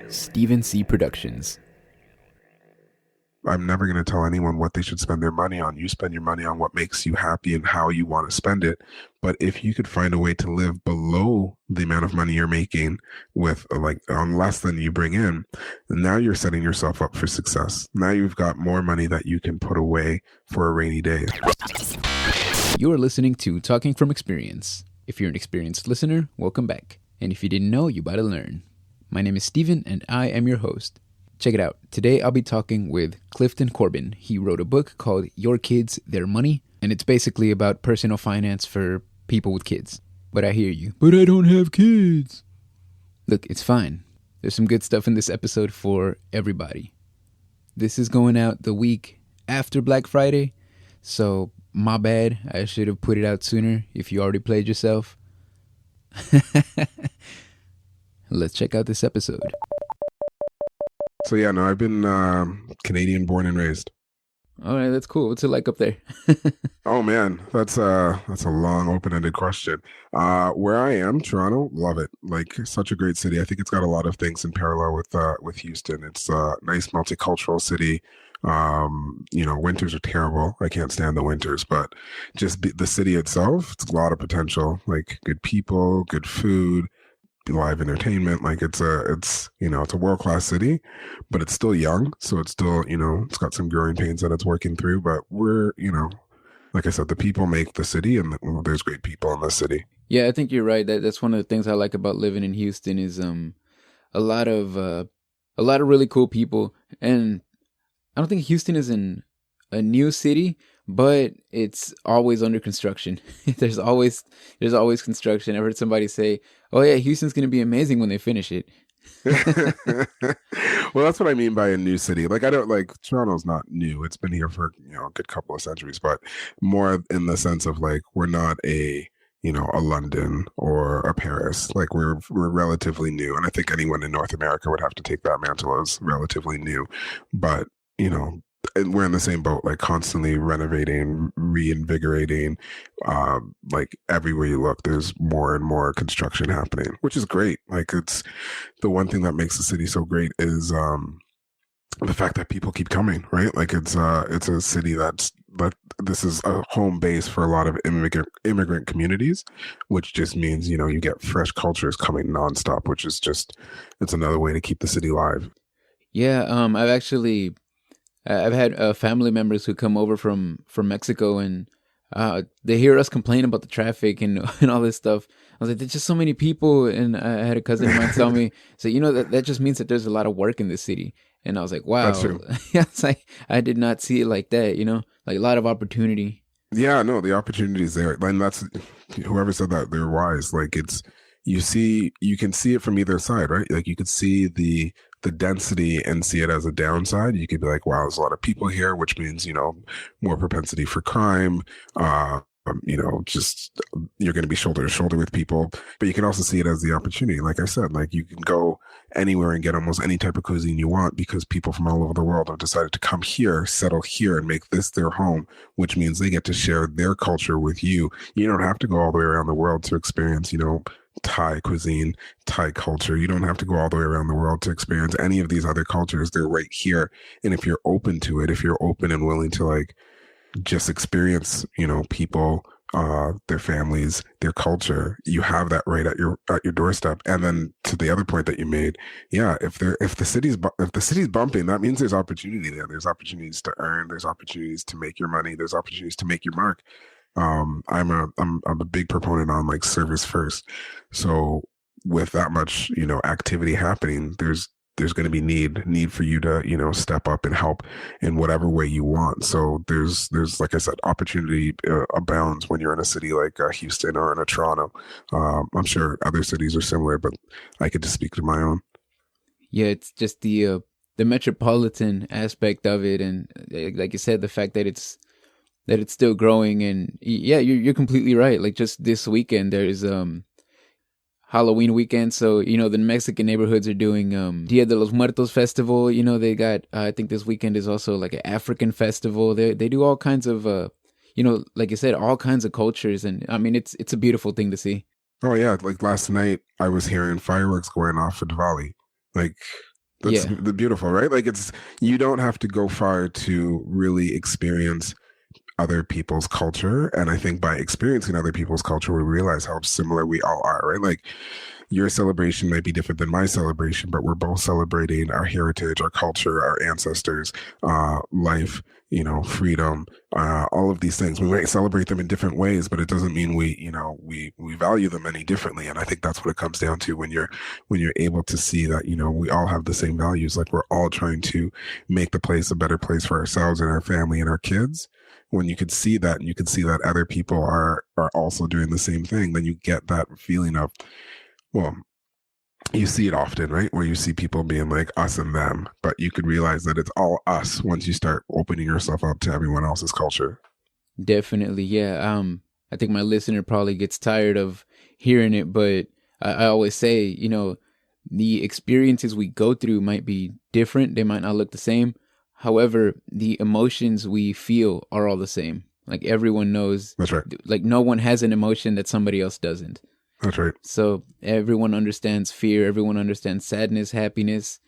Stephen C. Productions. I'm never going to tell anyone what they should spend their money on. You spend your money on what makes you happy and how you want to spend it. But if you could find a way to live below the amount of money you're making with on less than you bring in, now you're setting yourself up for success. Now you've got more money that you can put away for a rainy day. You are listening to Talking from Experience. If you're an experienced listener, welcome back. And if you didn't know, you better learn. My name is Steven and I am your host. Check it out. Today I'll be talking with Clifton Corbin. He wrote a book called Your Kids, Their Money, and it's basically about personal finance for people with kids. But I hear you. But I don't have kids. Look, it's fine. There's some good stuff in this episode for everybody. This is going out the week after Black Friday, so my bad. I should have put it out sooner if you already played yourself. Let's check out this episode. So yeah, no, I've been Canadian born and raised. All right, that's cool. What's it like up there? Oh man, that's a long open-ended question. Where I am, Toronto, love it. Like, such a great city. I think it's got a lot of things in parallel with Houston. It's a nice multicultural city. Winters are terrible. I can't stand the winters, but just the city itself, it's a lot of potential. Like, good people, good food, live entertainment. Like, it's a world-class city, but it's still young. So it's still, it's got some growing pains that it's working through, but we're, like I said, the people make the city, and there's great people in the city. Yeah, I think you're right. That's one of the things I like about living in Houston is a lot of really cool people. And I don't think Houston is a new city, but it's always under construction. There's always construction. I heard somebody say, "Oh yeah, Houston's going to be amazing when they finish it." Well, that's what I mean by a new city. Like, Toronto's not new. It's been here for, a good couple of centuries, but more in the sense of, like, we're not a London or a Paris. Like, we're relatively new. And I think anyone in North America would have to take that mantle as relatively new. But, and we're in the same boat, like, constantly renovating, reinvigorating. Like, everywhere you look, there's more and more construction happening, which is great. Like, it's the one thing that makes the city so great is the fact that people keep coming, right? Like, it's a city this is a home base for a lot of immigrant communities, which just means, you get fresh cultures coming nonstop, which is it's another way to keep the city live. Yeah, I've had family members who come over from Mexico, and they hear us complain about the traffic and all this stuff. I was like, there's just so many people, and I had a cousin of mine tell me, so that just means that there's a lot of work in the city. And I was like, wow. That's true. Yeah, it's like, I did not see it like that, like a lot of opportunity. Yeah, no, the opportunity is there. And that's, whoever said that, they're wise. Like, you can see it from either side, right? Like, you could see the density and see it as a downside. You could be like, wow, there's a lot of people here, which means, more propensity for crime. Just you're going to be shoulder to shoulder with people, but you can also see it as the opportunity. Like I said, like, you can go anywhere and get almost any type of cuisine you want because people from all over the world have decided to come here, settle here, and make this their home, which means they get to share their culture with you. You don't have to go all the way around the world to experience, Thai cuisine, Thai culture. You don't have to go all the way around the world to experience any of these other cultures. They're right here. And if you're open to it, if you're open and willing to, like, just experience, people, their families, their culture, you have that right at your doorstep. And then to the other point that you made, yeah, if the city's bumping, that means there's opportunity there. There's opportunities to earn. There's opportunities to make your money. There's opportunities to make your mark. I'm a big proponent on, like, service first. So with that much, activity happening, there's going to be need for you to, step up and help in whatever way you want. So there's like I said, opportunity abounds when you're in a city like Houston or in a Toronto. I'm sure other cities are similar, but I could just speak to my own. Yeah, it's just the metropolitan aspect of it, and like you said, the fact that it's still growing. And yeah, you're completely right. Like, just this weekend there's Halloween weekend. So, the Mexican neighborhoods are doing Dia de los Muertos festival. They got, I think this weekend is also like an African festival. They do all kinds of, like you said, all kinds of cultures. And I mean, it's a beautiful thing to see. Oh yeah, like last night I was hearing fireworks going off for Diwali. Like that's Yeah, the beautiful, right? Like it's you don't have to go far to really experience other people's culture. And I think by experiencing other people's culture, we realize how similar we all are, right? Like your celebration might be different than my celebration, but we're both celebrating our heritage, our culture, our ancestors, life, freedom, all of these things. We might celebrate them in different ways, but it doesn't mean we value them any differently. And I think that's what it comes down to when you're able to see that, we all have the same values. Like we're all trying to make the place a better place for ourselves and our family and our kids. When you could see that and you could see that other people are also doing the same thing, then you get that feeling of, well, you see it often, right? Where you see people being like us and them, but you could realize that it's all us once you start opening yourself up to everyone else's culture. definitely. Yeah. I think my listener probably gets tired of hearing it, but I always say, the experiences we go through might be different. They might not look the same. However, the emotions we feel are all the same. Like everyone knows, That's right. like no one has an emotion that somebody else doesn't. That's right. So everyone understands fear. Everyone understands sadness, happiness.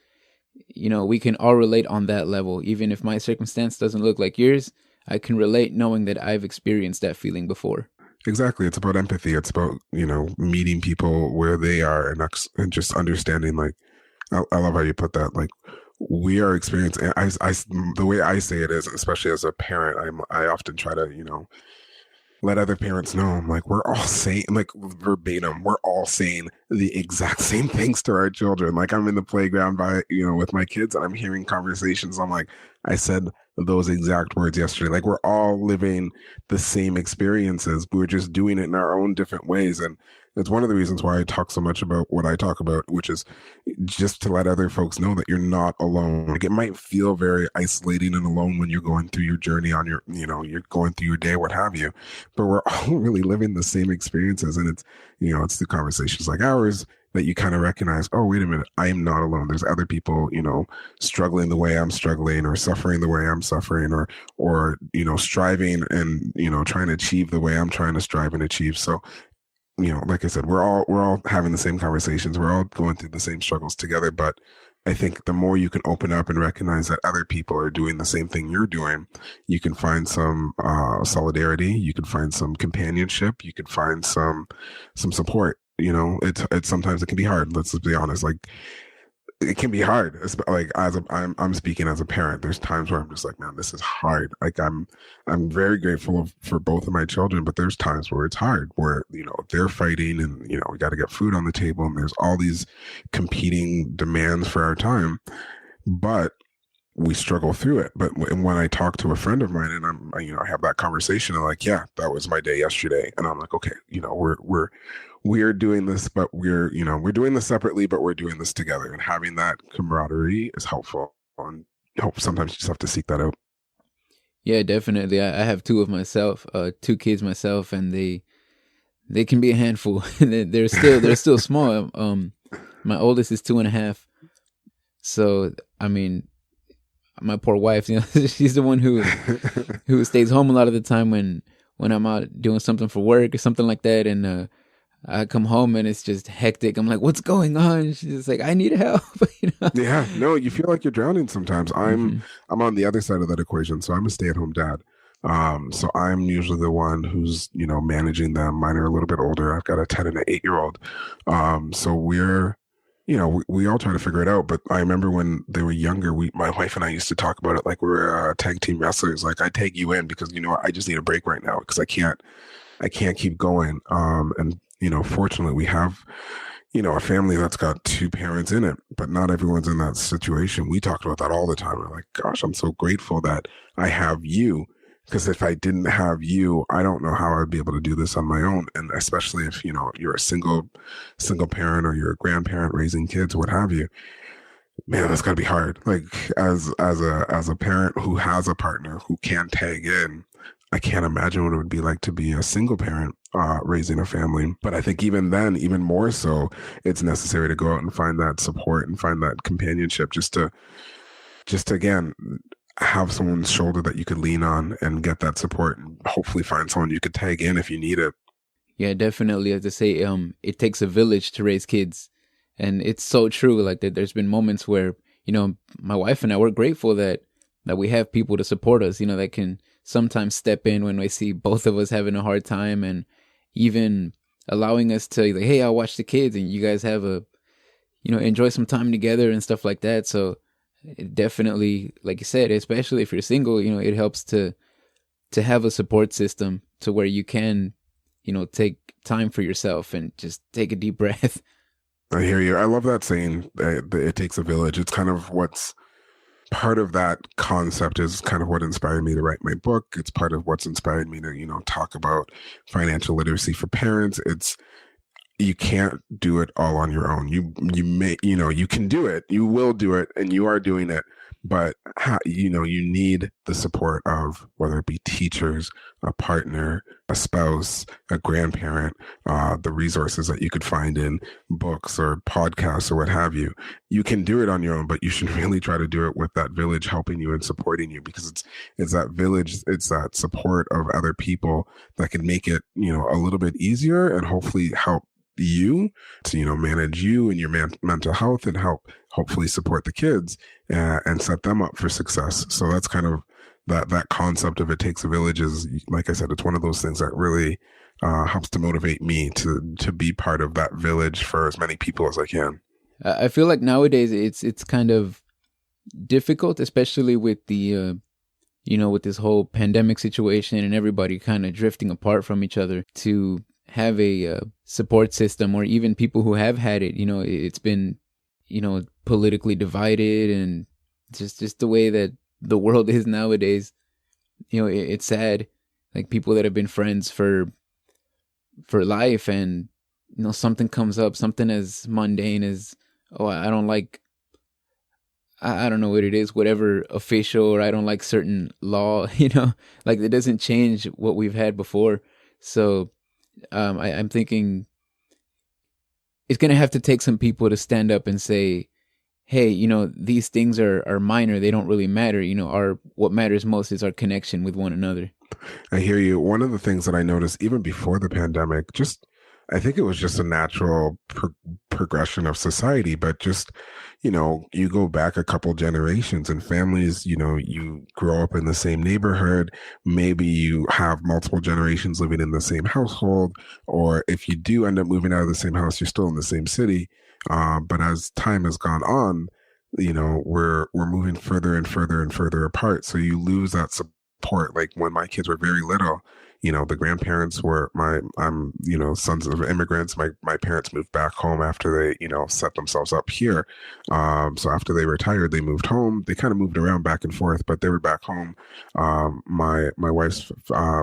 We can all relate on that level. Even if my circumstance doesn't look like yours, I can relate knowing that I've experienced that feeling before. Exactly. It's about empathy. It's about, meeting people where they are and just understanding, like, I love how you put that. Like, we are experiencing, the way I say it is, especially as a parent, I often try to, let other parents know. I'm like, we're all saying, like verbatim, we're all saying the exact same things to our children. Like I'm in the playground with my kids and I'm hearing conversations. I'm like, I said those exact words yesterday. Like we're all living the same experiences. We're just doing it in our own different ways. And it's one of the reasons why I talk so much about what I talk about, which is just to let other folks know that you're not alone. Like it might feel very isolating and alone when you're going through your journey on your, you're going through your day, what have you, but we're all really living the same experiences. And it's, it's the conversations like ours that you kind of recognize, oh, wait a minute, I am not alone. There's other people, struggling the way I'm struggling or suffering the way I'm suffering or, striving and, trying to achieve the way I'm trying to strive and achieve. So, like I said, we're all having the same conversations. We're all going through the same struggles together. But I think the more you can open up and recognize that other people are doing the same thing you're doing, you can find some solidarity. You can find some companionship. You can find some support. It's sometimes it can be hard. Let's just be honest. Like it can be hard. Like I'm speaking as a parent. There's times where I'm just like, man, this is hard. Like I'm very grateful for both of my children, but there's times where it's hard, where they're fighting, and we got to get food on the table, and there's all these competing demands for our time, but we struggle through it. But when I talk to a friend of mine and I have that conversation, I'm like, yeah, that was my day yesterday, and I'm like, okay, we're doing this, but we're doing this separately, but we're doing this together. And having that camaraderie is helpful. And sometimes you just have to seek that out. Yeah, definitely. I have two of myself, 2 kids myself, and they can be a handful. they're still small. My oldest is 2.5. So I mean, my poor wife, she's the one who stays home a lot of the time when I'm out doing something for work or something like that, and I come home and it's just hectic. I'm like, what's going on? She's just like, I need help. Yeah, no, you feel like you're drowning sometimes. I'm on the other side of that equation. So I'm a stay-at-home dad. So I'm usually the one who's, managing them. Mine are a little bit older. I've got a 10 and an 8-year-old. So we're, we all try to figure it out. But I remember when they were younger, my wife and I used to talk about it like we're tag team wrestlers. Like I tag you in because, I just need a break right now because I can't keep going. And fortunately we have, a family that's got 2 parents in it, but not everyone's in that situation. We talk about that all the time. We're like, gosh, I'm so grateful that I have you, because if I didn't have you, I don't know how I'd be able to do this on my own. And especially if, you're a single parent or you're a grandparent raising kids, what have you, man, that's gotta be hard. Like as a parent who has a partner who can tag in, I can't imagine what it would be like to be a single parent raising a family. But I think even then, even more so, it's necessary to go out and find that support and find that companionship just to again, have someone's shoulder that you could lean on and get that support and hopefully find someone you could tag in if you need it. Yeah, definitely. As they say, it takes a village to raise kids, and it's so true. Like that, there's been moments where my wife and I we're grateful that we have people to support us. That can sometimes step in when we see both of us having a hard time, and even allowing us to like, hey, I'll watch the kids, and you guys have enjoy some time together and stuff like that. So it definitely, like you said, especially if you're single, it helps to have a support system to where you can take time for yourself and just take a deep breath. I hear you. I love that saying, that it takes a village. It's kind of what's part of that concept is kind of what inspired me to write my book. It's part of what's inspired me to, talk about financial literacy for parents. You can't do it all on your own. You may, you can do it, you will do it, and you are doing it. But, you need the support of whether it be teachers, a partner, a spouse, a grandparent, the resources that you could find in books or podcasts or what have you. You can do it on your own, but you should really try to do it with that village helping you and supporting you, because it's that village, it's that support of other people that can make it, a little bit easier and hopefully help you to manage you and your mental health and help hopefully support the kids and set them up for success. So that's kind of that concept of it takes a village is, like I said, it's one of those things that really helps to motivate me to be part of that village for as many people as I can. I feel like nowadays it's kind of difficult, especially with the with this whole pandemic situation and everybody kind of drifting apart from each other, to have a support system, or even people who have had it. It's been politically divided, and just the way that the world is nowadays. It's sad. Like people that have been friends for life, and something comes up, something as mundane as, oh, I don't like, I don't know what it is, whatever official, or I don't like certain law, like it doesn't change what we've had before. So I'm thinking it's going to have to take some people to stand up and say, hey, these things are minor. They don't really matter. What matters most is our connection with one another. I hear you. One of the things that I noticed even before the pandemic, I think it was just a natural progression of society, but just, you go back a couple generations and families, you grow up in the same neighborhood. Maybe you have multiple generations living in the same household, or if you do end up moving out of the same house, you're still in the same city. But as time has gone on, we're moving further and further and further apart. So you lose that support. Like when my kids were very little, the grandparents were I'm sons of immigrants. My parents moved back home after they, set themselves up here. So after they retired, they moved home. They kind of moved around back and forth, but they were back home. My wife's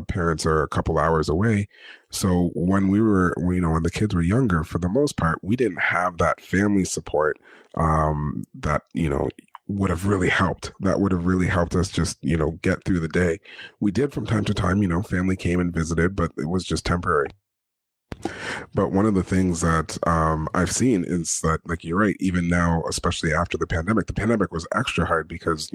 parents are a couple hours away. So when when the kids were younger, for the most part, we didn't have that family support that, would have really helped. That would have really helped us just, get through the day. We did from time to time, family came and visited, but it was just temporary. But one of the things that I've seen is that, like, you're right, even now, especially after the pandemic was extra hard because,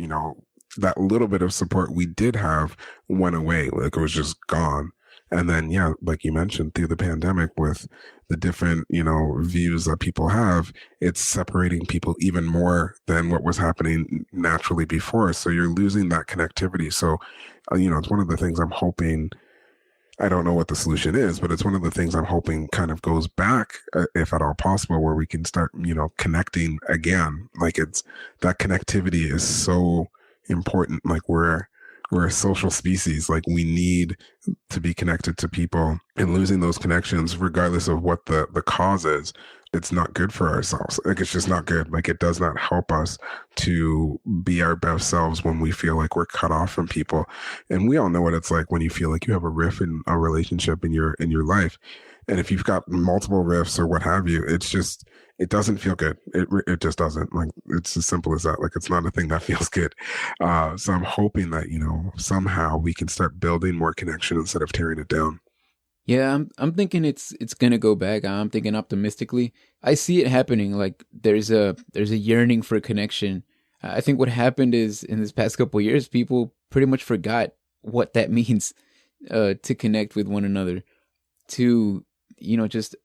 that little bit of support we did have went away. Like it was just gone. And then, yeah, like you mentioned, through the pandemic with the different, views that people have, it's separating people even more than what was happening naturally before. So you're losing that connectivity. So, it's one of the things I'm hoping, I don't know what the solution is, but it's one of the things I'm hoping kind of goes back, if at all possible, where we can start, connecting again. Like that connectivity is so important. Like we're a social species. Like we need to be connected to people, and losing those connections, regardless of what the cause is, it's not good for ourselves. Like it's just not good. Like it does not help us to be our best selves when we feel like we're cut off from people. And we all know what it's like when you feel like you have a rift in a relationship in your life. And if you've got multiple rifts or what have you, it doesn't feel good. It just doesn't. Like it's as simple as that. Like it's not a thing that feels good. So I'm hoping that, somehow we can start building more connection instead of tearing it down. Yeah, I'm thinking it's gonna go back. I'm thinking optimistically. I see it happening. Like there's a yearning for connection. I think what happened is in this past couple of years, people pretty much forgot what that means, to connect with one another, to just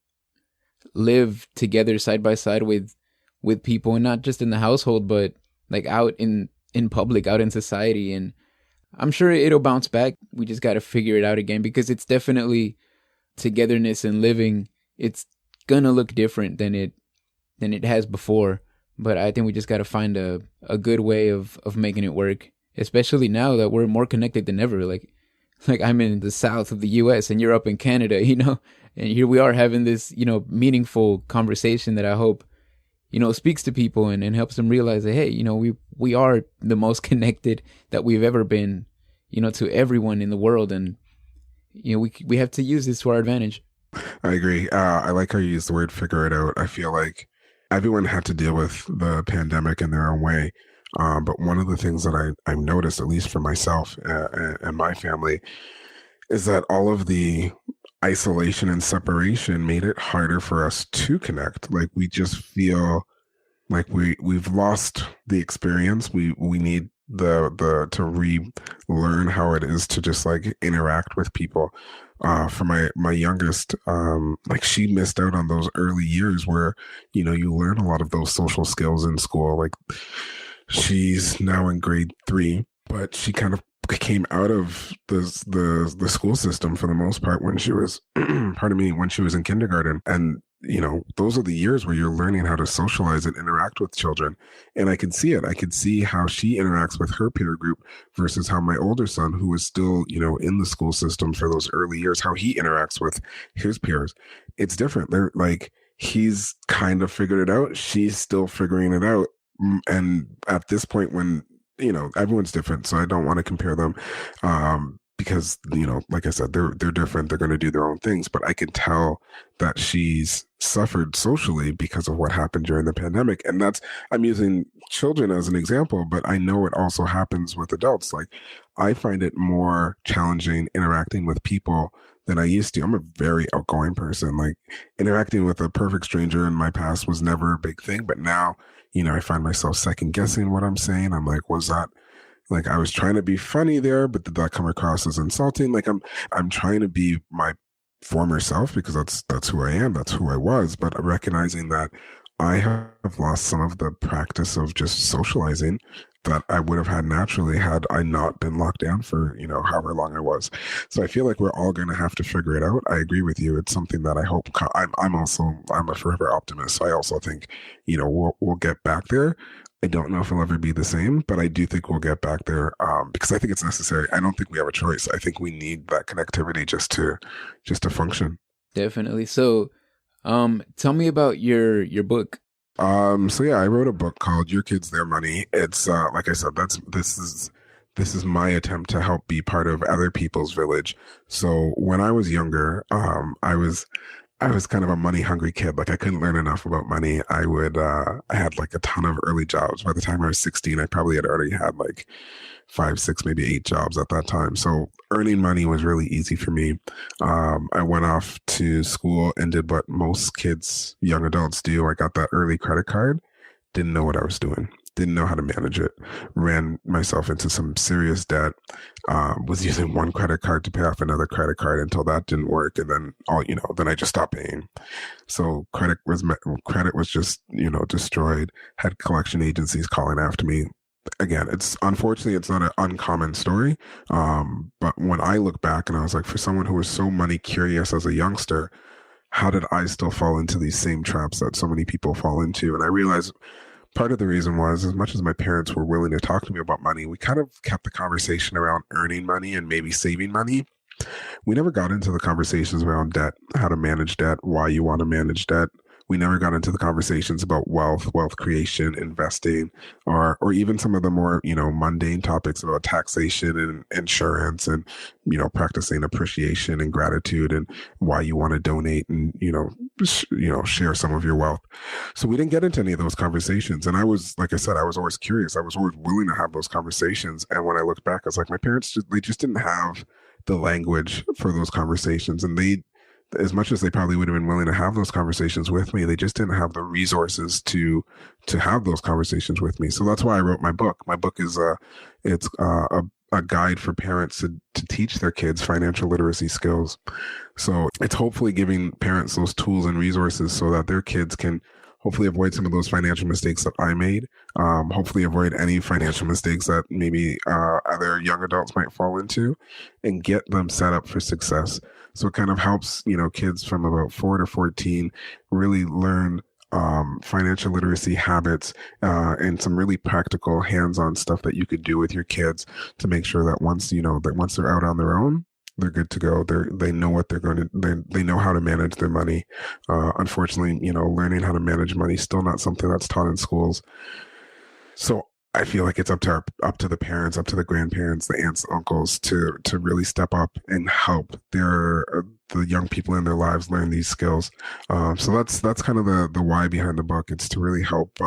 live together side by side with people, and not just in the household, but like out in public, out in society. And I'm sure it'll bounce back. We just got to figure it out again, because it's definitely togetherness and living. It's gonna look different than it has before. But I think we just got to find a good way of making it work, especially now that we're more connected than ever. Like I'm in the south of the US and you're up in Canada, and here we are having this, meaningful conversation that I hope, speaks to people and helps them realize that, hey, we are the most connected that we've ever been, to everyone in the world. And, we have to use this to our advantage. I agree. I like how you use the word figure it out. I feel like everyone had to deal with the pandemic in their own way. But one of the things that I've noticed, at least for myself and my family, is that all of the isolation and separation made it harder for us to connect. Like we just feel like we've lost the experience. We need to relearn how it is to just like interact with people. For my youngest, like she missed out on those early years where, you learn a lot of those social skills in school. Like she's now in grade 3, but she kind of came out of the school system for the most part when she was, when she was in kindergarten. And, those are the years where you're learning how to socialize and interact with children. And I can see it. I can see how she interacts with her peer group versus how my older son, who is still, in the school system for those early years, how he interacts with his peers. It's different. They're like, he's kind of figured it out. She's still figuring it out. And at this point when, everyone's different, so I don't want to compare them. Because, like I said, they're different. They're going to do their own things. But I can tell that she's suffered socially because of what happened during the pandemic. And I'm using children as an example, but I know it also happens with adults. Like I find it more challenging interacting with people than I used to. I'm a very outgoing person. Like interacting with a perfect stranger in my past was never a big thing. But now, I find myself second guessing what I'm saying. I'm like, was that, like I was trying to be funny there, but did that come across as insulting? Like I'm trying to be my former self because that's who I am, that's who I was. But recognizing that I have lost some of the practice of just socializing that I would have had naturally had I not been locked down for, however long I was. So I feel like we're all going to have to figure it out. I agree with you. It's something that I hope I'm a forever optimist. So I also think, we'll get back there. I don't know if it'll ever be the same, but I do think we'll get back there because I think it's necessary. I don't think we have a choice. I think we need that connectivity just to function. Definitely. So, tell me about your book. So yeah, I wrote a book called Your Kids, Their Money. It's like I said, this is my attempt to help be part of other people's village. So when I was younger, I was kind of a money hungry kid. Like I couldn't learn enough about money. I had like a ton of early jobs. By the time I was 16, I probably had already had like 5, 6, maybe 8 jobs at that time. So earning money was really easy for me. I went off to school and did what most kids, young adults do. I got that early credit card, didn't know what I was doing. Didn't know how to manage it, ran myself into some serious debt, was using one credit card to pay off another credit card until that didn't work. And then then I just stopped paying. So credit was just, destroyed, had collection agencies calling after me. Again, it's unfortunately, it's not an uncommon story. But when I look back and I was like, for someone who was so money curious as a youngster, how did I still fall into these same traps that so many people fall into? And I realized part of the reason was, as much as my parents were willing to talk to me about money, we kind of kept the conversation around earning money and maybe saving money. We never got into the conversations around debt, how to manage debt, why you want to manage debt. We never got into the conversations about wealth creation, investing, or even some of the more, mundane topics about taxation and insurance and, practicing appreciation and gratitude and why you want to donate and, share some of your wealth. So we didn't get into any of those conversations. And I was, like I said, I was always curious. I was always willing to have those conversations. And when I look back, I was like, my parents, they just didn't have the language for those conversations. And as much as they probably would have been willing to have those conversations with me, they just didn't have the resources to have those conversations with me. So that's why I wrote my book. My book is a a guide for parents to teach their kids financial literacy skills. So it's hopefully giving parents those tools and resources so that their kids can hopefully avoid some of those financial mistakes that I made. Hopefully avoid any financial mistakes that maybe other young adults might fall into, and get them set up for success. So it kind of helps, kids from about 4 to 14 really learn financial literacy habits and some really practical hands-on stuff that you could do with your kids to make sure that once they're out on their own, they're good to go. They know what they're going to, they know how to manage their money. Unfortunately, learning how to manage money is still not something that's taught in schools. So I feel like it's up to the parents, up to the grandparents, the aunts, uncles to really step up and help the young people in their lives learn these skills. So that's kind of the why behind the book. It's to really help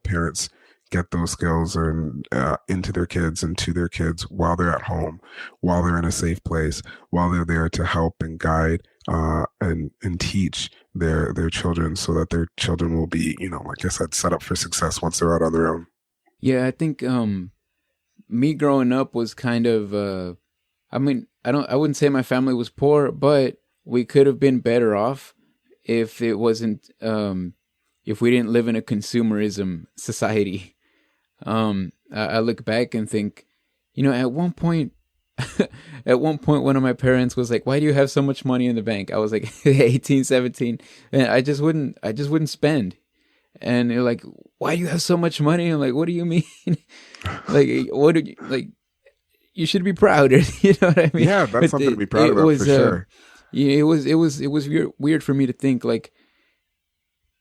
parents get those skills and into their kids and to their kids while they're at home, while they're in a safe place, while they're there to help and guide and teach their children, so that their children will be, like I said, set up for success once they're out on their own. Yeah, I think me growing up was kind of I wouldn't say my family was poor, but we could have been better off if it wasn't if we didn't live in a consumerism society. I look back and think, at one point one of my parents was like, "Why do you have so much money in the bank?" I was like 18, 17, and I just wouldn't spend. And they're like, "Why do you have so much money?" I'm like, "What do you mean?" You should be proud. You know what I mean? Yeah, that's something to be proud of, for sure. Yeah, it was weird for me to think like,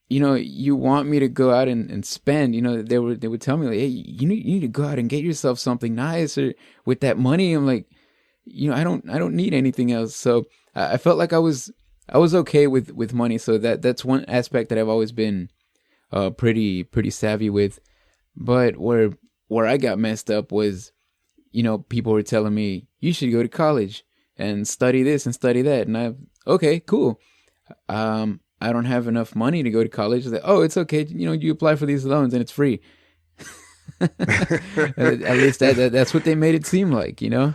you want me to go out and spend. They would tell me like, "Hey, you need to go out and get yourself something nice or with that money." I'm like, I don't need anything else. So I felt like I was okay with money. So that's one aspect that I've always been pretty savvy with. But where I got messed up was, people were telling me, "You should go to college and study this and study that." And okay, cool. I don't have enough money to go to college. Like, oh, it's okay. You apply for these loans and it's free. At least that's what they made it seem like, I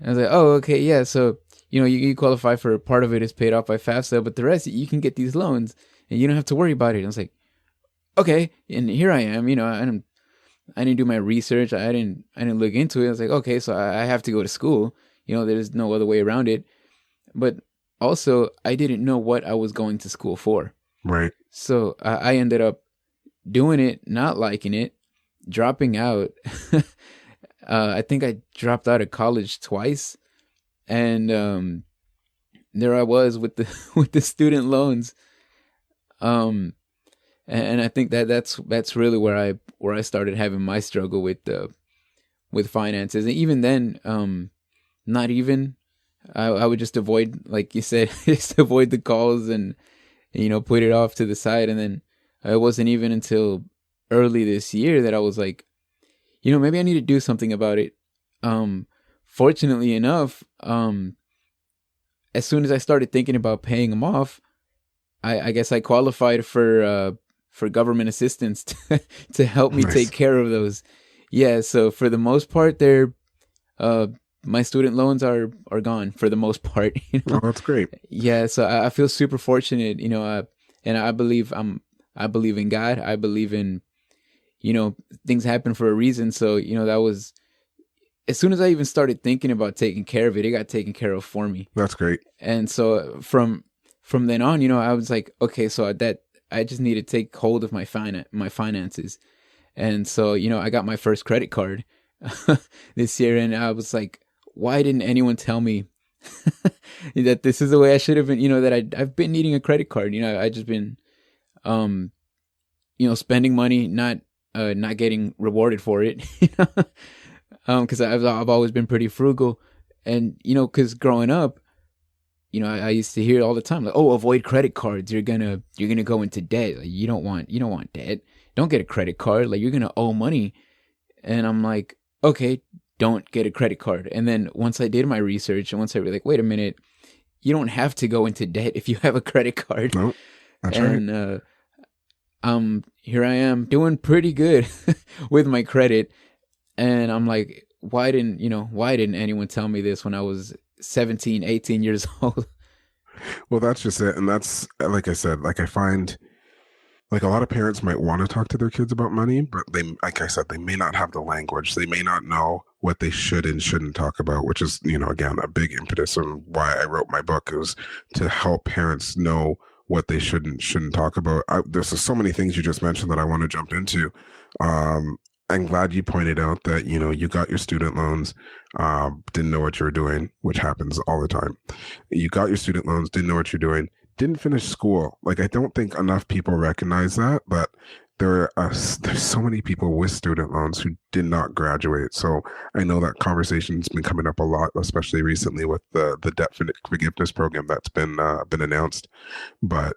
was like, oh, okay, yeah. So, you qualify for part of it is paid off by FAFSA, but the rest you can get these loans and you don't have to worry about it. And I was like, okay. And here I am, I didn't do my research. I didn't look into it. I was like, okay, so I have to go to school. There's no other way around it. But also, I didn't know what I was going to school for. Right. So I ended up doing it, not liking it, dropping out. I think I dropped out of college twice, and there I was with the student loans. And I think that's really where I started having my struggle with finances. And even then, not even. I would just avoid, like you said, just avoid the calls and put it off to the side. And then it wasn't even until early this year that I was like, maybe I need to do something about it. Fortunately enough, as soon as I started thinking about paying them off, I guess I qualified for government assistance to help me take care of those. Yeah. So for the most part, they're, my student loans are gone for the most part. Oh, that's great. Yeah, so I feel super fortunate, and I believe in God. I believe in, things happen for a reason. So, that was, as soon as I even started thinking about taking care of it, it got taken care of for me. That's great. And so from then on, I was like, okay, so I just need to take hold of my finances. And so, I got my first credit card this year, and I was like, why didn't anyone tell me that this is the way I should have been, that I've been needing a credit card. I just been, spending money, not getting rewarded for it, cause I've always been pretty frugal. And, cause growing up, I used to hear it all the time, like, oh, avoid credit cards. You're gonna go into debt. Like, you don't want debt. Don't get a credit card. Like, you're gonna owe money. And I'm like, okay, don't get a credit card. And then once I did my research and once I was like, wait a minute, you don't have to go into debt if you have a credit card. Nope, that's right. And here I am doing pretty good with my credit. And I'm like, why didn't anyone tell me this when I was 17, 18 years old? Well, that's just it. And that's, like I said, like I find like a lot of parents might want to talk to their kids about money, but they, like I said, they may not have the language. They may not know what they should and shouldn't talk about, which is, again, a big impetus on why I wrote my book, is to help parents know what they shouldn't talk about. There's so many things you just mentioned that I want to jump into. I'm glad you pointed out that, you got your student loans, didn't know what you were doing, which happens all the time. You got your student loans, didn't know what you're doing, didn't finish school. Like, I don't think enough people recognize that, but there's so many people with student loans who did not graduate. So I know that conversation's been coming up a lot, especially recently with the debt forgiveness program that's been announced. But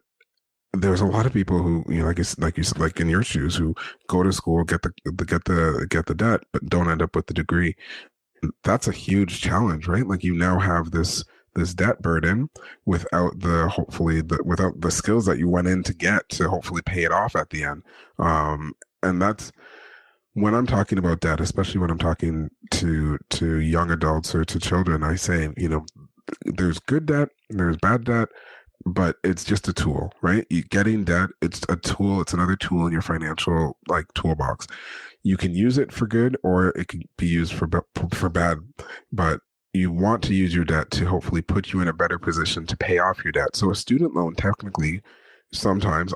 there's a lot of people who, like you said, like in your shoes, who go to school, get the debt, but don't end up with the degree. That's a huge challenge, right? Like, you now have this debt burden without without the skills that you went in to get to hopefully pay it off at the end. And that's when I'm talking about debt, especially when I'm talking to young adults or to children, I say, there's good debt, there's bad debt, but it's just a tool, right? Getting debt, it's a tool. It's another tool in your financial toolbox. You can use it for good, or it can be used for bad. But you want to use your debt to hopefully put you in a better position to pay off your debt. So a student loan, technically,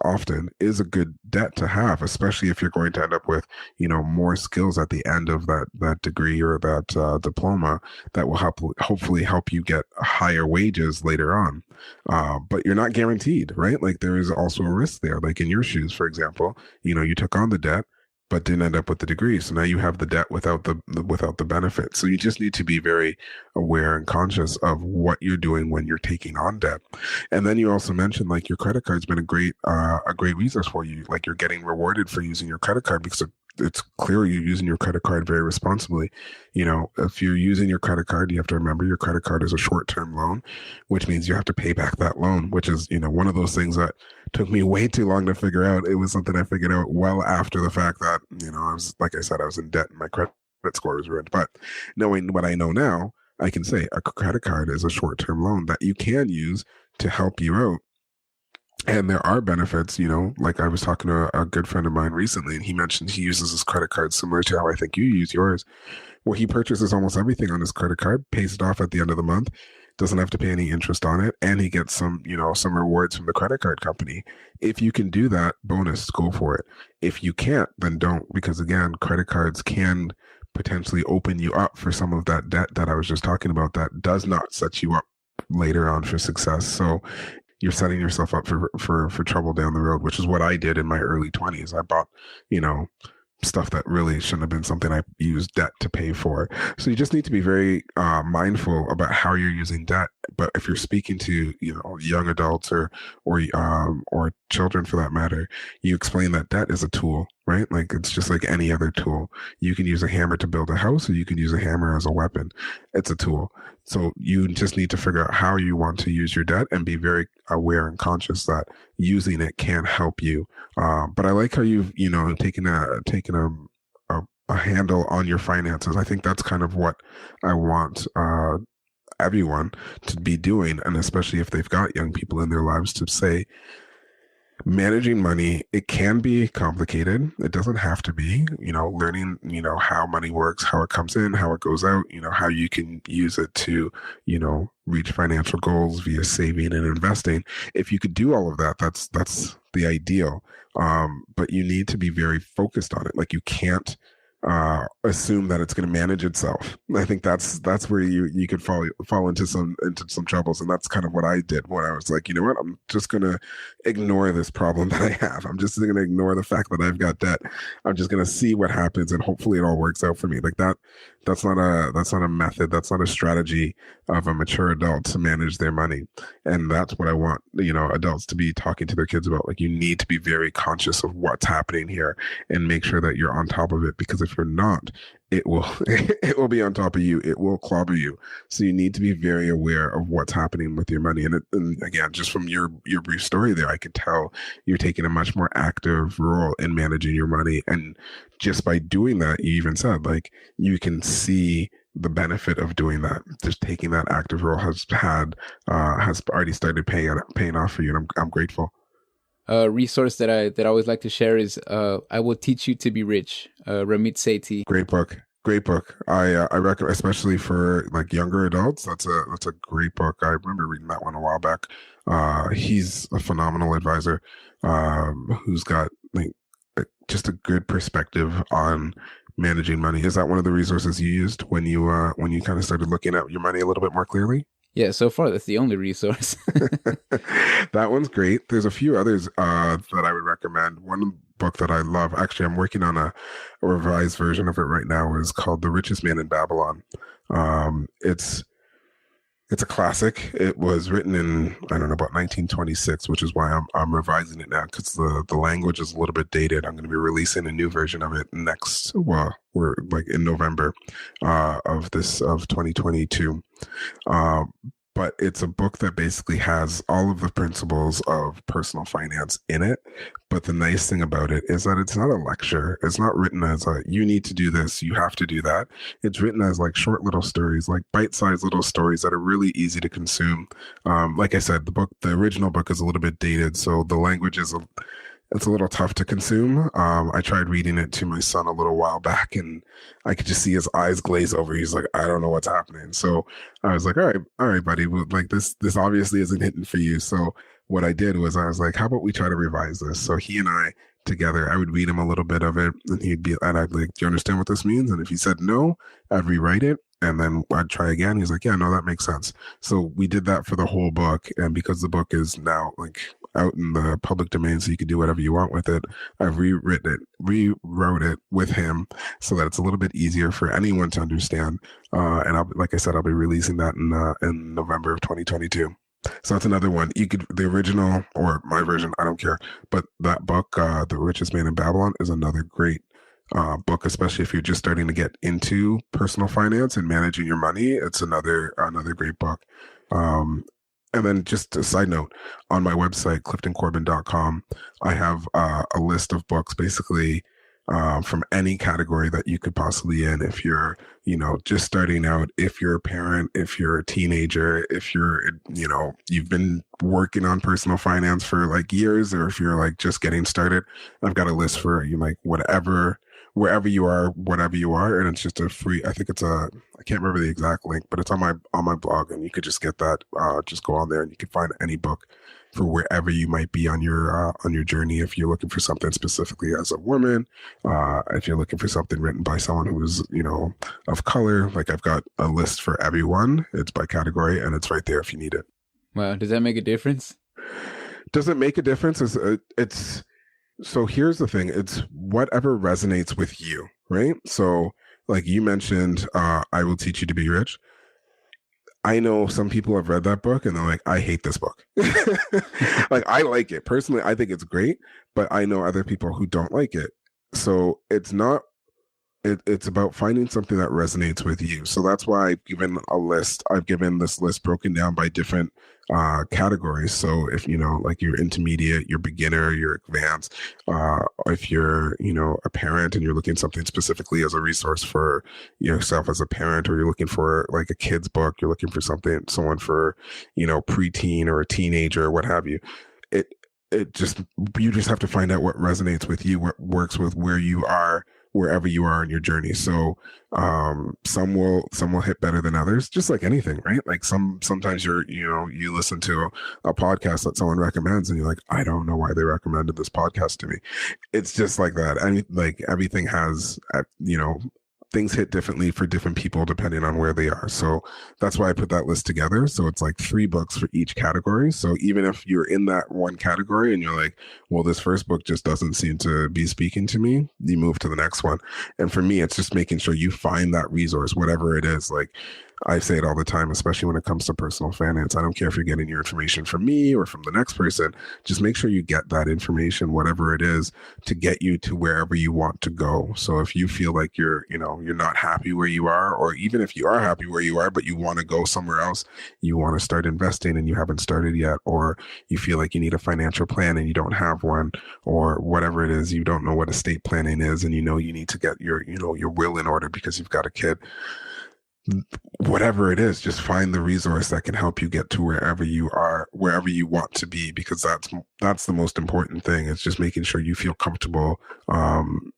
often is a good debt to have, especially if you're going to end up with, more skills at the end of that degree or that diploma that will hopefully help you get higher wages later on. But you're not guaranteed, right? Like, there is also a risk there. Like in your shoes, for example, you took on the debt, but didn't end up with the degree. So now you have the debt without the benefit. So you just need to be very aware and conscious of what you're doing when you're taking on debt. And then you also mentioned, like, your credit card's been a great resource for you. Like, you're getting rewarded for using your credit card because it's clear you're using your credit card very responsibly. If you're using your credit card, you have to remember your credit card is a short-term loan, which means you have to pay back that loan, which is, one of those things that took me way too long to figure out. It was something I figured out well after the fact that, I was, like I said, I was in debt and my credit score was ruined. But knowing what I know now, I can say a credit card is a short-term loan that you can use to help you out. And there are benefits, like I was talking to a good friend of mine recently, and he mentioned he uses his credit card similar to how I think you use yours, where he purchases almost everything on his credit card, pays it off at the end of the month, doesn't have to pay any interest on it, and he gets some rewards from the credit card company. If you can do that, bonus, go for it. If you can't, then don't, because again, credit cards can potentially open you up for some of that debt that I was just talking about that does not set you up later on for success. So you're setting yourself up for trouble down the road, which is what I did in my early 20s. I bought, stuff that really shouldn't have been something I used debt to pay for. So you just need to be very mindful about how you're using debt. But if you're speaking to, young adults or children for that matter, you explain that debt is a tool, right? Like, it's just like any other tool. You can use a hammer to build a house, or you can use a hammer as a weapon. It's a tool. So you just need to figure out how you want to use your debt and be very aware and conscious that using it can help you. But I like how you've, taken a handle on your finances. I think that's kind of what I want everyone to be doing, and especially if they've got young people in their lives, to say, managing money, it can be complicated. It doesn't have to be, learning, how money works, how it comes in, how it goes out, how you can use it to, reach financial goals via saving and investing. If you could do all of that, that's the ideal. But you need to be very focused on it. Like, you can't assume that it's going to manage itself. I think that's where you could fall into some troubles, and that's kind of what I did when I was like, you know what, I'm just going to ignore this problem that I have. I'm just going to ignore the fact that I've got debt. I'm just going to see what happens, and hopefully it all works out for me. Like, that's not a method. That's not a strategy of a mature adult to manage their money. And that's what I want, adults to be talking to their kids about. Like, you need to be very conscious of what's happening here and make sure that you're on top of it, because if you're not, it will it will be on top of you. It will clobber you. So you need to be very aware of what's happening with your money. And again, just from your brief story there, I could tell you're taking a much more active role in managing your money. And just by doing that, you even said like you can see the benefit of doing that. Just taking that active role has already started paying off for you. And I'm grateful. A resource that I always like to share is I Will Teach You to Be Rich, Ramit Sethi. Great book. Great book. I recommend, especially for like younger adults. That's a great book. I remember reading that one a while back. He's a phenomenal advisor, who's got like just a good perspective on managing money. Is that one of the resources you used when you kind of started looking at your money a little bit more clearly? Yeah, so far that's the only resource. That one's great. There's a few others that I would recommend. One book that I love, actually, I'm working on a revised version of it right now, is called The Richest Man in Babylon. It's a classic. It was written in, I don't know, about 1926, which is why I'm revising it now, because the language is a little bit dated. I'm going to be releasing a new version of it we're like in November of 2022. But it's a book that basically has all of the principles of personal finance in it. But the nice thing about it is that it's not a lecture. It's not written as you need to do this, you have to do that. It's written as like short little stories, like bite-sized little stories that are really easy to consume. Like I said, the original book is a little bit dated, so the language it's a little tough to consume. I tried reading it to my son a little while back, and I could just see his eyes glaze over. He's like, I don't know what's happening. So I was like, all right, buddy. Well, like this obviously isn't hitting for you. So what I did was I was like, how about we try to revise this? So he and I together, I would read him a little bit of it, and I'd like, do you understand what this means? And if he said no, I'd rewrite it. And then I'd try again. He's like, yeah, no, that makes sense. So we did that for the whole book. And because the book is now like out in the public domain, so you can do whatever you want with it, I've rewrote it with him so that it's a little bit easier for anyone to understand. And like I said, I'll be releasing that in November of 2022. So that's another one. The original or my version, I don't care. But that book, The Richest Man in Babylon, is another great book, especially if you're just starting to get into personal finance and managing your money. It's another great book. And then just a side note, on my website, cliftoncorbin.com, I have a list of books basically from any category that you could possibly in. If you're, just starting out, if you're a parent, if you're a teenager, if you're, you've been working on personal finance for like years, or if you're like just getting started, I've got a list for you, like wherever you are, whatever you are. And it's just a free, I can't remember the exact link, but it's on my blog, and you could just get that, just go on there and you can find any book for wherever you might be on your journey. If you're looking for something specifically as a woman, if you're looking for something written by someone who is, of color, like I've got a list for everyone. It's by category, and it's right there if you need it. Wow. Does that make a difference? Does it make a difference? So here's the thing. It's whatever resonates with you, right? So like you mentioned, I Will Teach You to Be Rich. I know some people have read that book and they're like, I hate this book. Like, I like it. Personally, I think it's great, but I know other people who don't like it. So it's not, it's about finding something that resonates with you. So that's why I've given a list. I've given this list broken down by different categories. So if, like you're intermediate, you're beginner, you're advanced, if you're, a parent and you're looking something specifically as a resource for yourself as a parent, or you're looking for like a kid's book, you're looking for someone for, preteen or a teenager or what have you. You just have to find out what resonates with you, what works with where you are, wherever you are in your journey. So some will hit better than others, just like anything, right? Like sometimes you listen to a podcast that someone recommends and you're like, I don't know why they recommended this podcast to me. It's just like that. And like everything has things hit differently for different people depending on where they are. So that's why I put that list together. So it's like 3 books for each category. So even if you're in that one category and you're like, well, this first book just doesn't seem to be speaking to me, you move to the next one. And for me, it's just making sure you find that resource, whatever it is. Like I say it all the time, especially when it comes to personal finance. I don't care if you're getting your information from me or from the next person. Just make sure you get that information, whatever it is, to get you to wherever you want to go. So if you feel like you're not happy where you are, or even if you are happy where you are, but you want to go somewhere else, you want to start investing and you haven't started yet, or you feel like you need a financial plan and you don't have one, or whatever it is, you don't know what estate planning is, and you need to get your will in order because you've got a kid. Whatever it is, just find the resource that can help you get to wherever you are, wherever you want to be, because that's the most important thing. It's just making sure you feel comfortable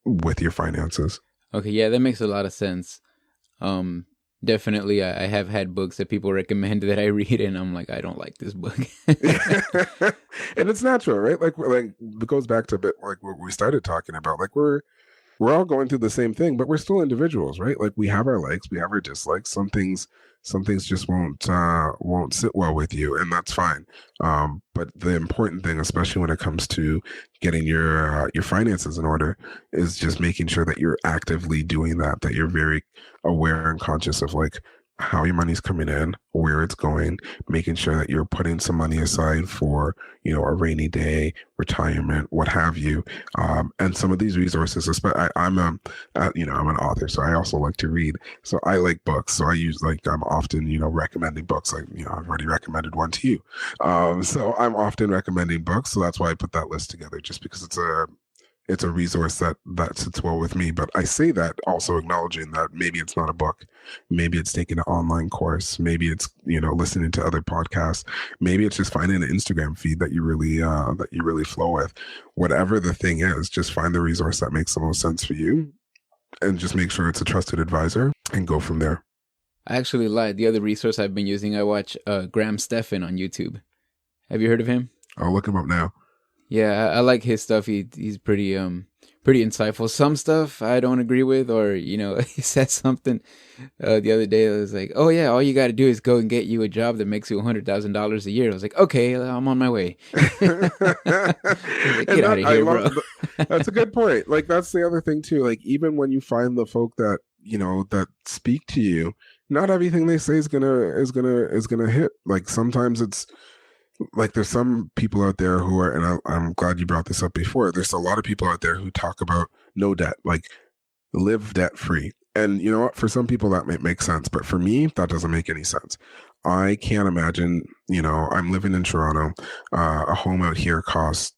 with your finances. Okay, yeah, that makes a lot of sense. Definitely, I have had books that people recommend that I read, and I'm like, I don't like this book. And it's natural, right? Like it goes back to a bit like what we started talking about. Like we're all going through the same thing, but we're still individuals, right? Like we have our likes, we have our dislikes. Some things just won't sit well with you, and that's fine. But the important thing, especially when it comes to getting your finances in order, is just making sure that you're actively doing that you're very aware and conscious of like how your money's coming in, where it's going, making sure that you're putting some money aside for, a rainy day, retirement, what have you. And some of these resources, I'm an author, so I also like to read. So I like books. So I'm often, recommending books. Like, I've already recommended one to you. So I'm often recommending books. So that's why I put that list together, just because it's a resource that sits well with me. But I say that also acknowledging that maybe it's not a book, maybe it's taking an online course, maybe it's listening to other podcasts, maybe it's just finding an Instagram feed that you really flow with. Whatever the thing is, just find the resource that makes the most sense for you, and just make sure it's a trusted advisor, and go from there. I actually lied. The other resource I've been using, I watch Graham Stephan on YouTube. Have you heard of him? I'll look him up now. Yeah, I like his stuff. He's pretty insightful. Some stuff I don't agree with, or he said something the other day that was like, "Oh yeah, all you got to do is go and get you a job that makes you $100,000 a year." I was like, "Okay, I'm on my way." Like, get out of here, bro. That's a good point. Like that's the other thing too. Like even when you find the folk that that speak to you, not everything they say is gonna hit. Like sometimes it's. Like there's some people out there who are, and I'm glad you brought this up before. There's a lot of people out there who talk about no debt, like live debt free. And you know what? For some people that might make sense, but for me, that doesn't make any sense. I can't imagine, I'm living in Toronto. A home out here costs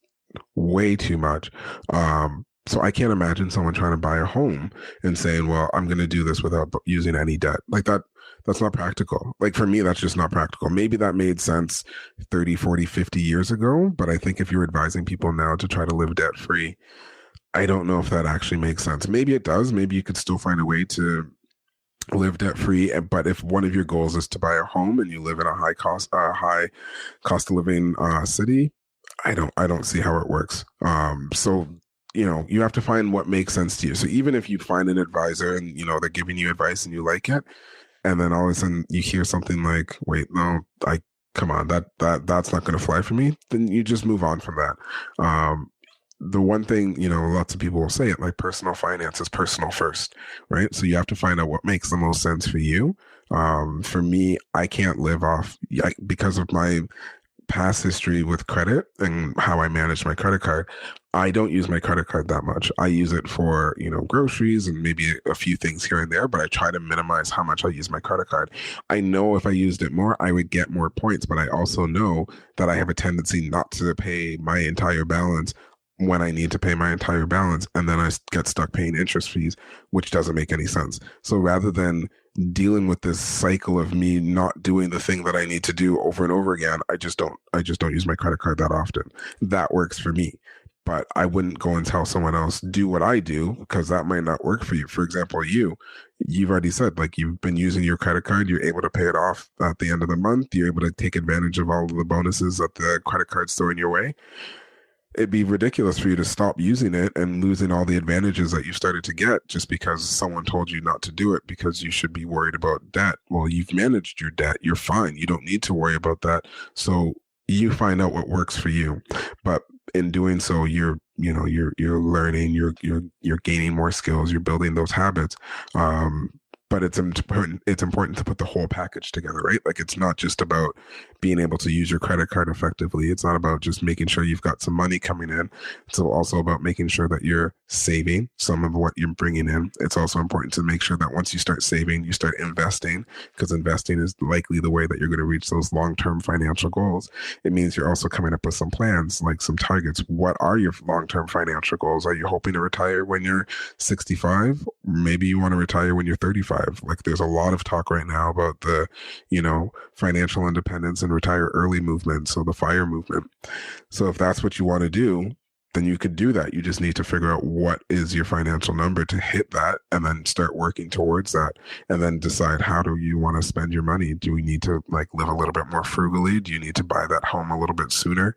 way too much. So I can't imagine someone trying to buy a home and saying, well, I'm going to do this without using any debt. Like that's not practical. Like for me, that's just not practical. Maybe that made sense 30, 40, 50 years ago. But I think if you're advising people now to try to live debt free, I don't know if that actually makes sense. Maybe it does. Maybe you could still find a way to live debt free. But if one of your goals is to buy a home and you live in a high cost of living city, I don't see how it works. So you have to find what makes sense to you. So even if you find an advisor and, they're giving you advice and you like it, and then all of a sudden you hear something like, wait, no, come on, that's not going to fly for me, then you just move on from that. The one thing, lots of people will say it, like personal finance is personal first, right? So you have to find out what makes the most sense for you. For me, I can't live off, because of my past history with credit and how I manage my credit card. I don't use my credit card that much. I use it for, groceries and maybe a few things here and there, but I try to minimize how much I use my credit card. I know if I used it more, I would get more points, but I also know that I have a tendency not to pay my entire balance when I need to pay my entire balance. And then I get stuck paying interest fees, which doesn't make any sense. So rather than dealing with this cycle of me not doing the thing that I need to do over and over again, I just don't use my credit card that often. That works for me. But I wouldn't go and tell someone else, do what I do, because that might not work for you. For example, you've already said, like, you've been using your credit card, you're able to pay it off at the end of the month, you're able to take advantage of all of the bonuses that the credit card's throwing your way. It'd be ridiculous for you to stop using it and losing all the advantages that you've started to get just because someone told you not to do it because you should be worried about debt. Well, you've managed your debt. You're fine. You don't need to worry about that. So you find out what works for you. But in doing so, you're learning, you're gaining more skills, you're building those habits. But but it's important to put the whole package together, right? Like it's not just about being able to use your credit card effectively. It's not about just making sure you've got some money coming in. It's also about making sure that you're saving some of what you're bringing in. It's also important to make sure that once you start saving, you start investing, because investing is likely the way that you're going to reach those long-term financial goals. It means you're also coming up with some plans, like some targets. What are your long-term financial goals? Are you hoping to retire when you're 65? Maybe you want to retire when you're 35. Like there's a lot of talk right now about the, financial independence and retire early movement. So the FIRE movement. So if that's what you want to do, then you could do that. You just need to figure out what is your financial number to hit that, and then start working towards that, and then decide how do you want to spend your money. Do we need to like live a little bit more frugally? Do you need to buy that home a little bit sooner?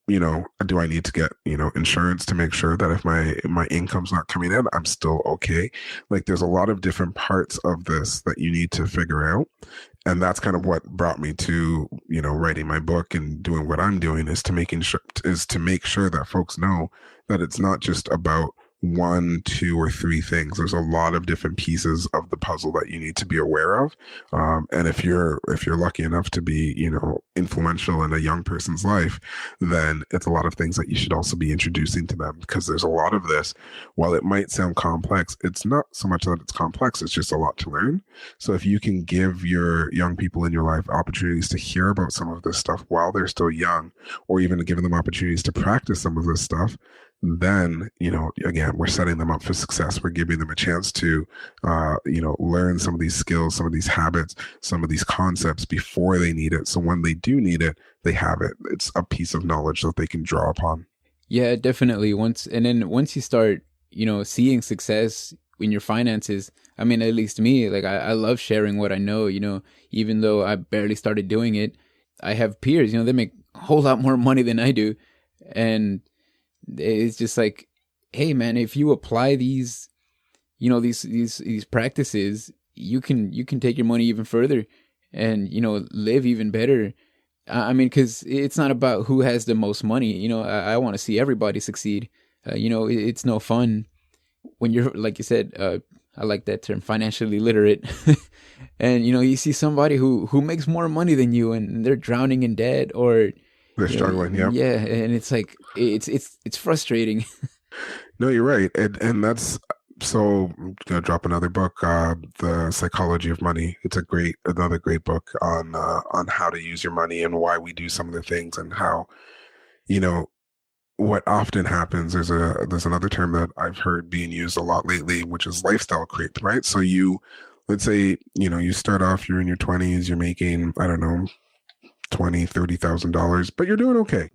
Do I need to get, insurance to make sure that if my income's not coming in, I'm still okay? Like there's a lot of different parts of this that you need to figure out. And that's kind of what brought me to, writing my book and doing what I'm doing, is to make sure that folks know that it's not just about one, two, or three things. There's a lot of different pieces of the puzzle that you need to be aware of. And if you're lucky enough to be, influential in a young person's life, then it's a lot of things that you should also be introducing to them, because there's a lot of this. While it might sound complex, it's not so much that it's complex, it's just a lot to learn. So if you can give your young people in your life opportunities to hear about some of this stuff while they're still young, or even giving them opportunities to practice some of this stuff, then, again, we're setting them up for success. We're giving them a chance to, learn some of these skills, some of these habits, some of these concepts before they need it. So when they do need it, they have it. It's a piece of knowledge that they can draw upon. Yeah, definitely. Once you start, seeing success in your finances, I mean, at least me, like I love sharing what I know, even though I barely started doing it. I have peers, they make a whole lot more money than I do. And it's just like, hey man, if you apply these, these practices, you can take your money even further and, live even better. I mean, because it's not about who has the most money. I want to see everybody succeed. It's no fun when you're, like you said, I like that term, financially literate. And, you see somebody who makes more money than you and they're drowning in debt, or they're struggling. Yeah. Yeah. And it's like, it's frustrating. No, you're right. And that's, so I'm going to drop another book, The Psychology of Money. It's another great book on how to use your money and why we do some of the things, and how, what often happens. There's another term that I've heard being used a lot lately, which is lifestyle creep, right? So let's say, you start off, you're in your 20s, you're making, I don't know, $20,000, $30,000, but you're doing okay.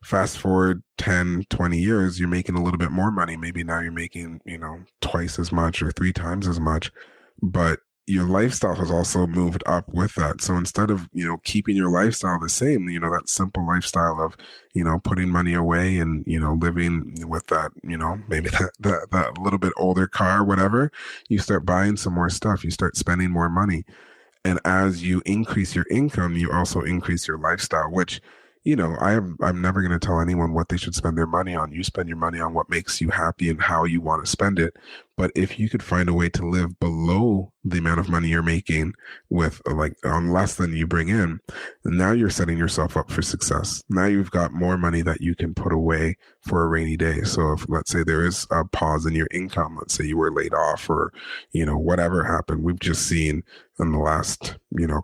Fast forward 10, 20 years, you're making a little bit more money. Maybe now you're making, twice as much or three times as much, but your lifestyle has also moved up with that. So instead of, keeping your lifestyle the same, that simple lifestyle of, putting money away and, living with that, maybe that little bit older car, whatever, you start buying some more stuff, you start spending more money. And as you increase your income, you also increase your lifestyle, which, I'm never going to tell anyone what they should spend their money on. You spend your money on what makes you happy and how you want to spend it. But if you could find a way to live below the amount of money you're making with on less than you bring in, now you're setting yourself up for success. Now you've got more money that you can put away for a rainy day. So if, let's say, there is a pause in your income, let's say you were laid off, or, whatever happened, we've just seen in the last,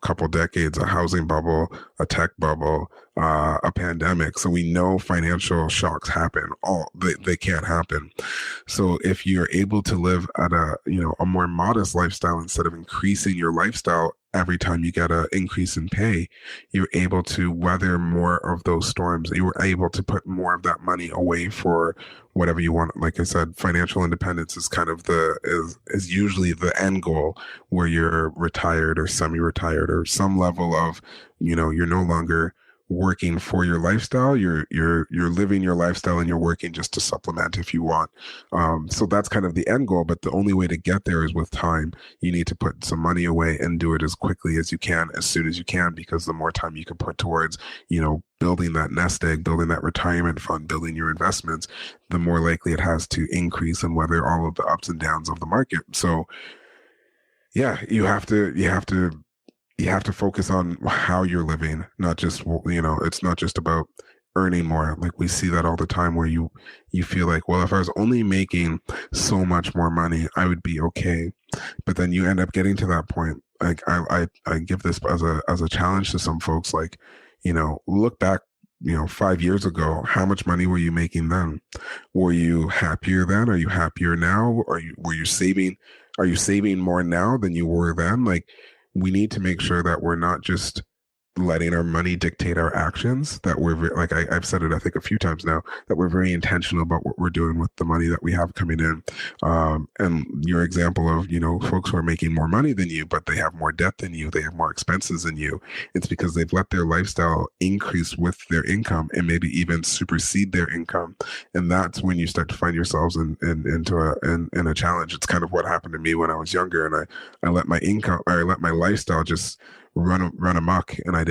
couple decades, a housing bubble, a tech bubble, a pandemic. So we know financial shocks happen. They can't happen. So if you're able to live at a more modest lifestyle, instead of increasing your lifestyle every time you get an increase in pay, you're able to weather more of those storms. You were able to put more of that money away for whatever you want. Like I said, financial independence is kind of is usually the end goal, where you're retired or semi-retired, or some level of, you're no longer working for your lifestyle. You're living your lifestyle, and you're working just to supplement if you want. So that's kind of the end goal. But the only way to get there is with time. You need to put some money away and do it as quickly as you can, as soon as you can, because the more time you can put towards, building that nest egg, building that retirement fund, building your investments, the more likely it has to increase and weather all of the ups and downs of the market. So yeah, you have to focus on how you're living, not just, it's not just about earning more. Like we see that all the time where you feel like, well, if I was only making so much more money, I would be okay. But then you end up getting to that point. Like I give this as a challenge to some folks, like, look back, 5 years ago, how much money were you making then? Were you happier then? Are you happier now? Are you saving more now than you were then? Like, we need to make sure that we're not just letting our money dictate our actions, that like I've said it, I think a few times now, that we're very intentional about what we're doing with the money that we have coming in. And your example of, folks who are making more money than you, but they have more debt than you, they have more expenses than you. It's because they've let their lifestyle increase with their income and maybe even supersede their income. And that's when you start to find yourselves in a challenge. It's kind of what happened to me when I was younger, and I let my lifestyle just run amok, and I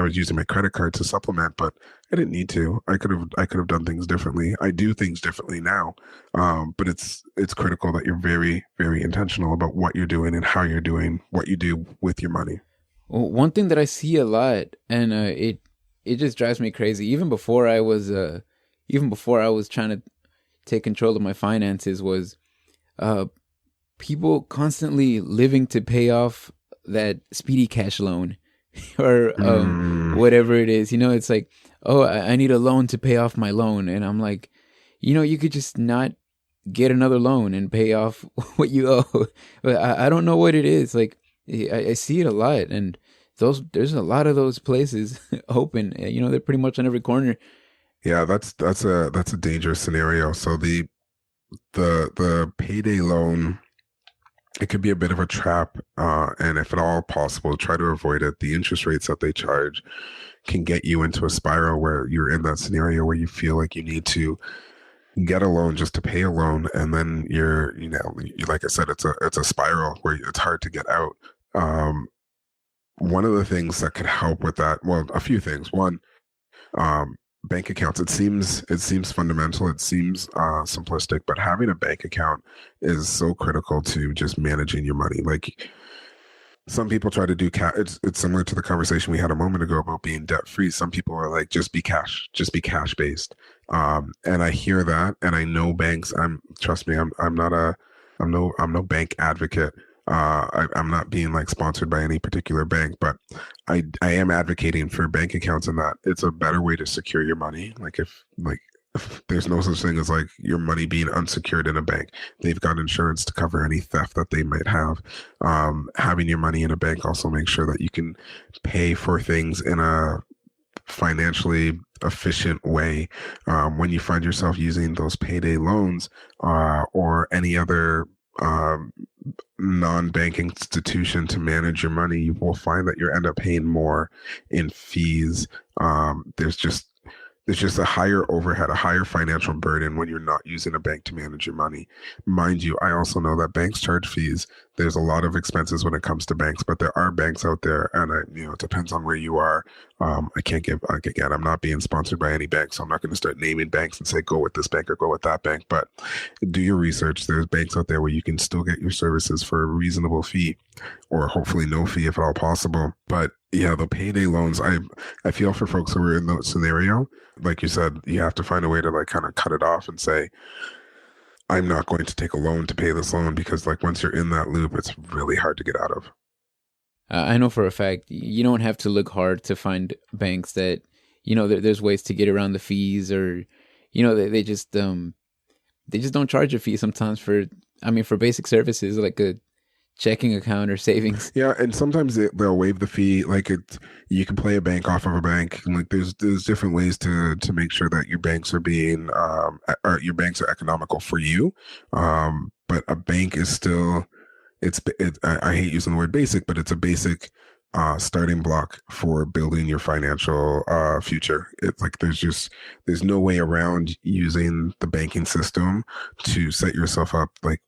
was using my credit card to supplement, but I didn't need to. I could have done things differently. I do things differently now. But it's critical that you're very, very intentional about what you're doing and how you're doing what you do with your money. Well, one thing that I see a lot, and it just drives me crazy. Even before I was trying to take control of my finances, was people constantly living to pay off that speedy cash loan or whatever it is. It's like, oh, I need a loan to pay off my loan. And I'm like, you could just not get another loan and pay off what you owe. But I don't know what it is. Like, I see it a lot. And there's a lot of those places open. They're pretty much on every corner. Yeah, that's a dangerous scenario. So the payday loan, it could be a bit of a trap, and if at all possible, try to avoid it. The interest rates that they charge can get you into a spiral where you're in that scenario where you feel like you need to get a loan just to pay a loan, and then like I said, it's a spiral where it's hard to get out. One of the things that could help with that, well, a few things. One, bank accounts. It seems fundamental. It seems simplistic, but having a bank account is so critical to just managing your money. Like, some people try to do it's similar to the conversation we had a moment ago about being debt free. Some people are like, just be cash based. And I hear that, and I know banks. Trust me, I'm no bank advocate. I'm not being like sponsored by any particular bank, but I am advocating for bank accounts, and that it's a better way to secure your money. Like, if there's no such thing as like your money being unsecured in a bank. They've got insurance to cover any theft that they might have. Having your money in a bank also makes sure that you can pay for things in a financially efficient way. When you find yourself using those payday loans or any other non-bank institution to manage your money, you will find that you end up paying more in fees. There's just a higher overhead, a higher financial burden when you're not using a bank to manage your money. Mind you, I also know that banks charge fees. There's a lot of expenses when it comes to banks, but there are banks out there, and it depends on where you are. I can't give, like, again, I'm not being sponsored by any bank, so I'm not going to start naming banks and say, go with this bank or go with that bank, but do your research. There's banks out there where you can still get your services for a reasonable fee, or hopefully no fee if at all possible. But yeah, the payday loans, I feel for folks who are in that scenario. Like you said, you have to find a way to like kind of cut it off and say, I'm not going to take a loan to pay this loan, because like once you're in that loop, it's really hard to get out of. I know for a fact you don't have to look hard to find banks that, there's ways to get around the fees, or, they just don't charge a fee sometimes for basic services like a checking account or savings. Yeah, and sometimes they'll waive the fee. Like, you can play a bank off of a bank. And like, there's different ways to make sure that your banks are being or your banks are economical for you. But a bank is still, I hate using the word basic, but it's a basic starting block for building your financial future. It's like there's no way around using the banking system to set yourself up. Like,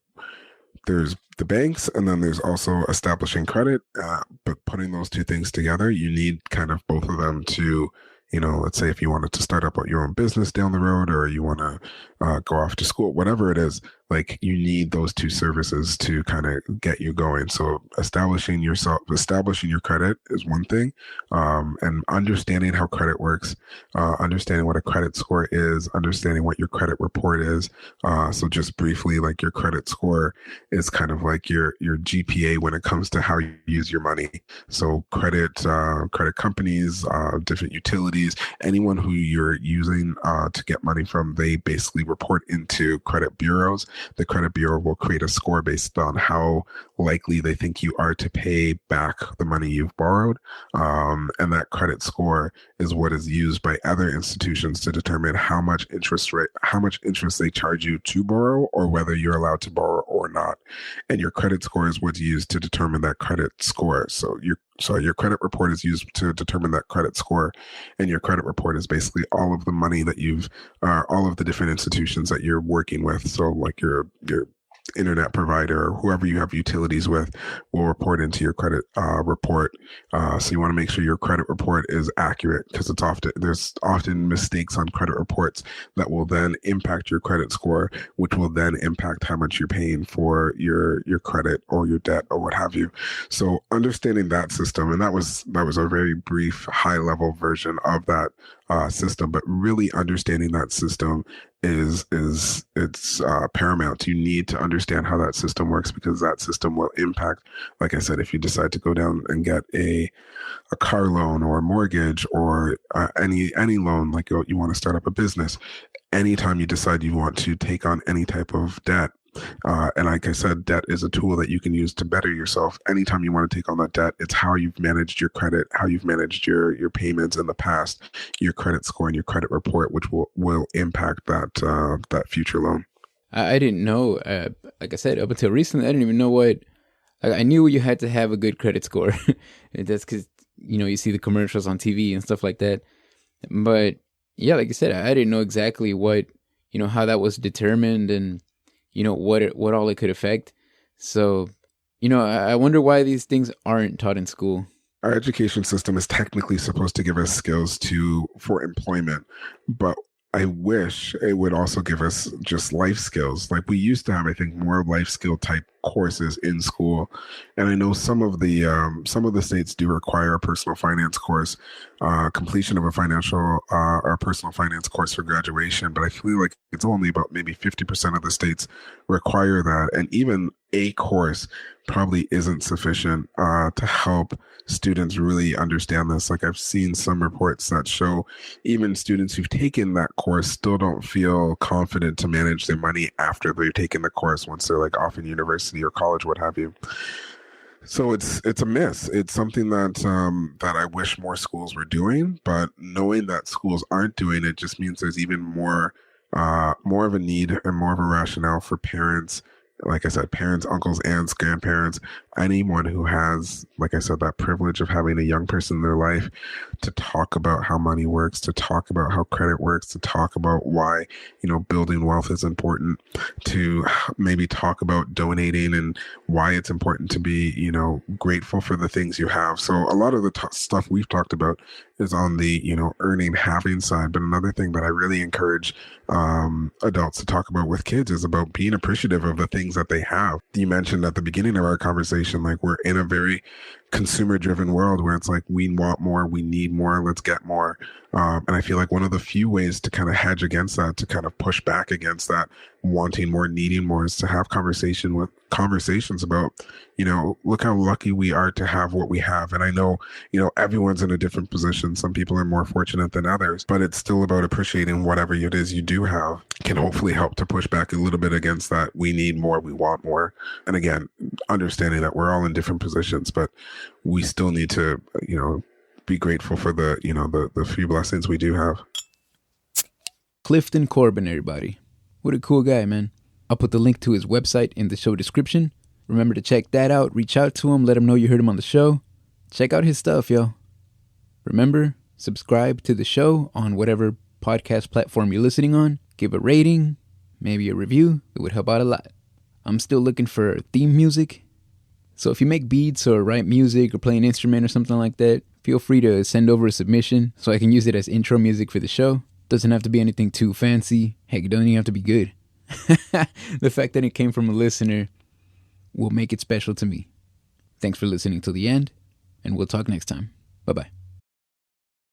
there's the banks, and then there's also establishing credit. But putting those two things together, you need kind of both of them to, let's say if you wanted to start up your own business down the road, or you want to go off to school, whatever it is, like you need those two services to kind of get you going. So establishing your credit is one thing, and understanding how credit works, understanding what a credit score is, understanding what your credit report is. So just briefly, like your credit score is kind of like your GPA when it comes to how you use your money. So credit companies, different utilities, anyone who you're using to get money from, they basically report into credit bureaus. The credit bureau will create a score based on how likely they think you are to pay back the money you've borrowed. And that credit score is what is used by other institutions to determine how much interest they charge you to borrow, or whether you're allowed to borrow or not. And your credit score is what's used to determine that credit score. So your credit report is used to determine that credit score, and your credit report is basically all of the money that all of the different institutions that you're working with. So like your internet provider or whoever you have utilities with will report into your credit report. So you want to make sure your credit report is accurate, because there's often mistakes on credit reports that will then impact your credit score, which will then impact how much you're paying for your credit or your debt or what have you. So understanding that system, and that was a very brief, high level version of that system, but really understanding that system is paramount. You need to understand how that system works, because that system will impact, like I said, if you decide to go down and get a car loan or a mortgage or any loan, like you want to start up a business, anytime you decide you want to take on any type of debt. And like I said, debt is a tool that you can use to better yourself. Anytime you want to take on that debt, it's how you've managed your credit, how you've managed your payments in the past, your credit score and your credit report, which will impact that future loan. I didn't know, like I said, up until recently, I didn't even know what, I knew you had to have a good credit score. That's because, you see the commercials on TV and stuff like that. But yeah, like I said, I didn't know exactly what, how that was determined and, what all it could affect. So, I wonder why these things aren't taught in school. Our education system is technically supposed to give us skills for employment, but I wish it would also give us just life skills. Like we used to have, I think, more life skill type courses in school. And I know some of the states do require a personal finance course, completion of a personal finance course for graduation. But I feel like it's only about maybe 50% of the states require that. And even a course probably isn't sufficient to help students really understand this. Like I've seen some reports that show even students who've taken that course still don't feel confident to manage their money after they've taken the course, once they're like off in university or college, what have you. So it's a miss. It's something that I wish more schools were doing, but knowing that schools aren't doing it just means there's even more of a need and more of a rationale for parents. Like I said, parents, uncles, aunts, grandparents, anyone who has, like I said, that privilege of having a young person in their life to talk about how money works, to talk about how credit works, to talk about why, building wealth is important, to maybe talk about donating and why it's important to be, grateful for the things you have. So a lot of the stuff we've talked about is on the, earning, having side. But another thing that I really encourage adults to talk about with kids is about being appreciative of the things that they have. You mentioned at the beginning of our conversation, like we're in a very consumer driven world where it's like, we want more, we need more, let's get more. And I feel like one of the few ways to kind of hedge against that, to kind of push back against that wanting more, needing more, is to have conversations about, look how lucky we are to have what we have. And I know, everyone's in a different position. Some people are more fortunate than others, but it's still about appreciating whatever it is you do have. Can hopefully help to push back a little bit against that. We need more, we want more. And again, understanding that we're all in different positions, but we still need to, be grateful for the few blessings we do have. Clifton Corbin, everybody. What a cool guy, man. I'll put the link to his website in the show description. Remember to check that out. Reach out to him. Let him know you heard him on the show. Check out his stuff, yo. Remember, subscribe to the show on whatever podcast platform you're listening on. Give a rating, maybe a review. It would help out a lot. I'm still looking for theme music. So if you make beats or write music or play an instrument or something like that, feel free to send over a submission so I can use it as intro music for the show. Doesn't have to be anything too fancy. Heck, it doesn't even have to be good. The fact that it came from a listener will make it special to me. Thanks for listening till the end, and we'll talk next time. Bye-bye.